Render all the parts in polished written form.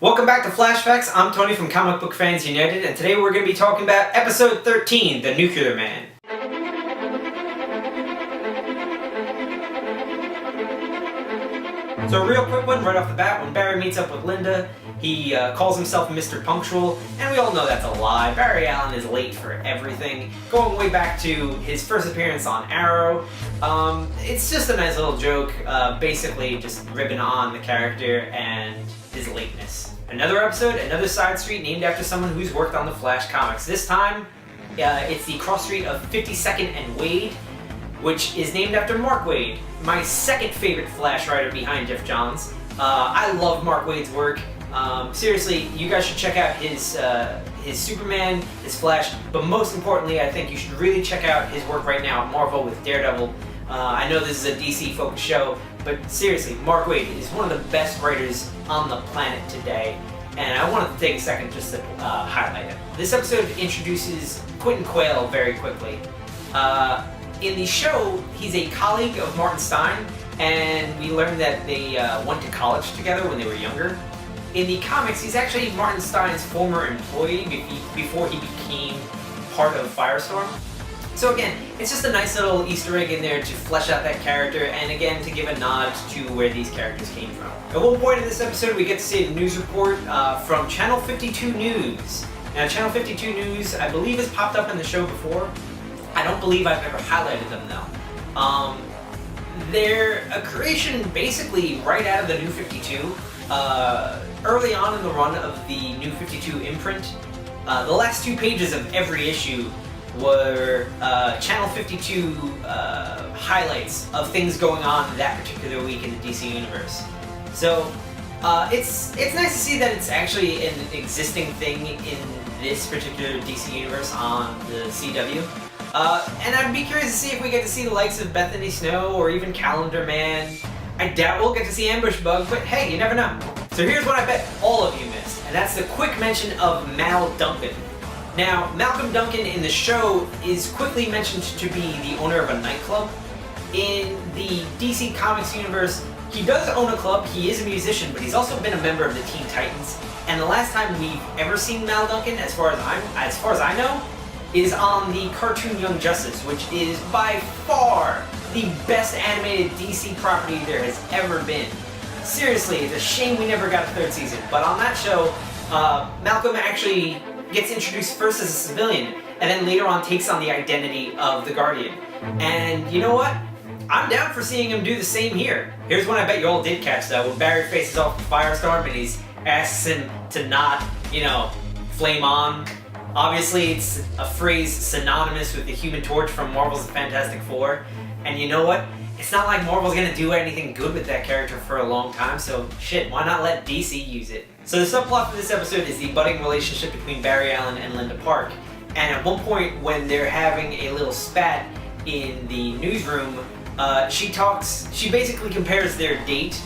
Welcome back to Flashbacks. I'm Tony from Comic Book Fans United, and today we're going to be talking about Episode 13, The Nuclear Man. So a real quick one right off the bat, when Barry meets up with Linda, he calls himself Mr. Punctual, and we all know that's a lie. Barry Allen is late for everything, going way back to his first appearance on Arrow. It's just a nice little joke, basically just ribbing on the character and his lateness. Another episode, another side street named after someone who's worked on the Flash comics. This time, it's the cross street of 52nd and Waid, which is named after Mark Waid, my second favorite Flash writer behind Jeff Johns. I love Mark Waid's work. Seriously, you guys should check out his Superman, his Flash, but most importantly, I think you should really check out his work right now at Marvel with Daredevil. I know this is a DC-focused show, but seriously, Mark Waid is one of the best writers on the planet today, and I wanted to take a second just to highlight it. This episode introduces Quentin Quale very quickly. In the show, he's a colleague of Martin Stein, and we learned that they went to college together when they were younger. In the comics, he's actually Martin Stein's former employee before he became part of Firestorm. So again, it's just a nice little Easter egg in there to flesh out that character, and again, to give a nod to where these characters came from. At one point in this episode, we get to see a news report from Channel 52 News. Now, Channel 52 News, I believe, has popped up in the show before. I don't believe I've ever highlighted them, though. They're a creation basically right out of the New 52. Early on in the run of the New 52 imprint, the last 2 pages of every issue were Channel 52 highlights of things going on that particular week in the DC universe. So it's nice to see that it's actually an existing thing in this particular DC universe on the CW. And I'd be curious to see if we get to see the likes of Bethany Snow or even Calendar Man. I doubt we'll get to see Ambush Bug, but hey, you never know. So here's what I bet all of you missed, and that's the quick mention of Mal Duncan. Now, Malcolm Duncan in the show is quickly mentioned to be the owner of a nightclub. In the DC Comics universe, he does own a club, he is a musician, but he's also been a member of the Teen Titans. And the last time we've ever seen Mal Duncan, as far as I know, is on the cartoon Young Justice, which is by far the best animated DC property there has ever been. Seriously, it's a shame we never got a 3rd season, but on that show, Malcolm actually gets introduced first as a civilian, and then later on takes on the identity of the Guardian. And you know what? I'm down for seeing him do the same here. Here's one I bet you all did catch, though, when Barry faces off with Firestorm and he asks him to not, flame on. Obviously, it's a phrase synonymous with the Human Torch from Marvel's Fantastic Four. And you know what? It's not like Marvel's gonna do anything good with that character for a long time, so shit, why not let DC use it? So the subplot for this episode is the budding relationship between Barry Allen and Linda Park. And at one point, when they're having a little spat in the newsroom, she basically compares their date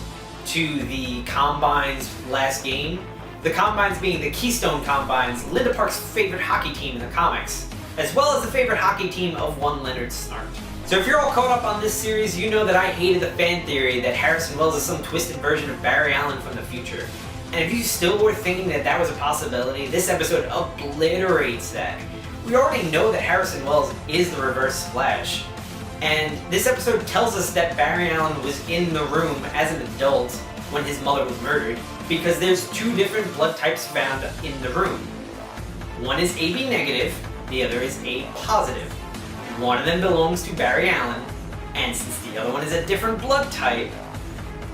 to the Combine's last game. The Combines being the Keystone Combines, Linda Park's favorite hockey team in the comics, as well as the favorite hockey team of one Leonard Snart. So if you're all caught up on this series, you know that I hated the fan theory that Harrison Wells is some twisted version of Barry Allen from the future. And if you still were thinking that that was a possibility, this episode obliterates that. We already know that Harrison Wells is the Reverse Flash. And this episode tells us that Barry Allen was in the room as an adult when his mother was murdered, because there's 2 different blood types found in the room. One is AB negative, the other is A positive. One of them belongs to Barry Allen, and since the other one is a different blood type,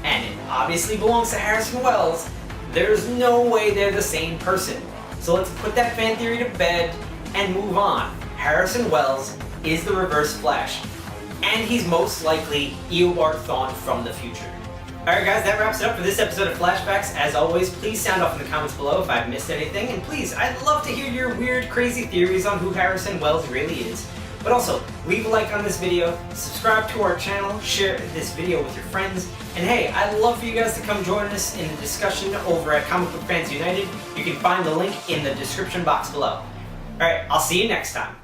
and it obviously belongs to Harrison Wells, there's no way they're the same person. So let's put that fan theory to bed and move on. Harrison Wells is the Reverse Flash, and he's most likely Eobard Thawne from the future. Alright guys, that wraps it up for this episode of Flashbacks. As always, please sound off in the comments below if I've missed anything, and please, I'd love to hear your weird, crazy theories on who Harrison Wells really is. But also, leave a like on this video, subscribe to our channel, share this video with your friends, and hey, I'd love for you guys to come join us in the discussion over at Comic Book Fans United. You can find the link in the description box below. Alright, I'll see you next time.